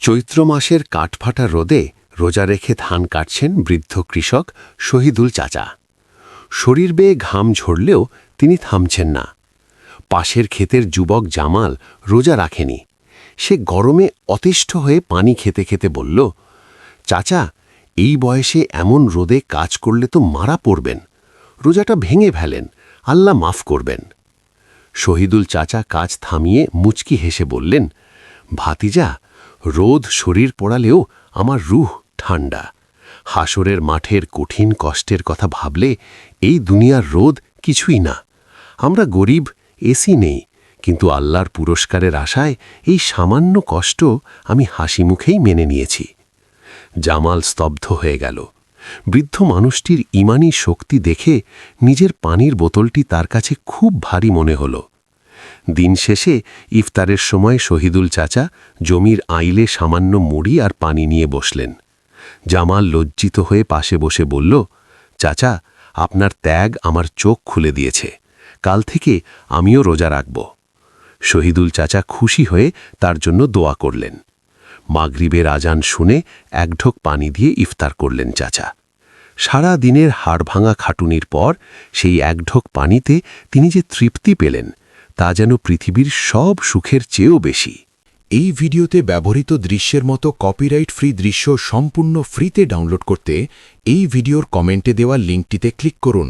চৈত্র মাসের কাঠফাটা রোদে রোজা রেখে ধান কাটছেন বৃদ্ধ কৃষক শহীদুল চাচা। শরীর বেয়ে ঘাম ঝরলেও তিনি থামছেন না। পাশের ক্ষেতের যুবক জামাল রোজা রাখেনি। সে গরমে অতিষ্ঠ হয়ে পানি খেতে খেতে বলল, চাচা, এই বয়সে এমন রোদে কাজ করলে তো মারা পড়বেন। রোজাটা ভেঙে ফেলেন, আল্লাহ মাফ করবেন। শহীদুল চাচা কাজ থামিয়ে মুচকি হেসে বললেন, ভাতিজা, রোদ শরীর পোড়ালেও আমার রুহ ঠান্ডা। হাসরের মাঠের কঠিন কষ্টের কথা ভাবলে এই দুনিয়ার রোদ কিছুই না। আমরা গরিব, এসি নেই, কিন্তু আল্লাহর পুরস্কারের আশায় এই সামান্য কষ্ট আমি হাসি মুখেই মেনে নিয়েছি। জামাল স্তব্ধ হয়ে গেল। বৃদ্ধ মানুষটির ঈমানী শক্তি দেখে নিজের পানির বোতলটি তার কাছে খুব ভারী মনে হল। দিন শেষে ইফতারের সময় শহীদুল চাচা জমির আইলে সামান্য মুড়ি আর পানি নিয়ে বসলেন। জামাল লজ্জিত হয়ে পাশে বসে বলল, চাচা, আপনার ত্যাগ আমার চোখ খুলে দিয়েছে। কাল থেকে আমিও রোজা রাখব। শহীদুল চাচা খুশি হয়ে তার জন্য দোয়া করলেন। মাগরিবের আজান শুনে এক ঢোক পানি দিয়ে ইফতার করলেন চাচা। সারা দিনের হাড়ভাঙা খাটুনির পর সেই এক ঢোক পানিতে তিনি যে তৃপ্তি পেলেন, তা যেন পৃথিবীর সব সুখের চেয়েও বেশি। এই ভিডিওতে ব্যবহৃত দৃশ্যের মতো কপিরাইট ফ্রি দৃশ্য সম্পূর্ণ ফ্রিতে ডাউনলোড করতে এই ভিডিওর কমেন্টে দেওয়া লিঙ্কটিতে ক্লিক করুন।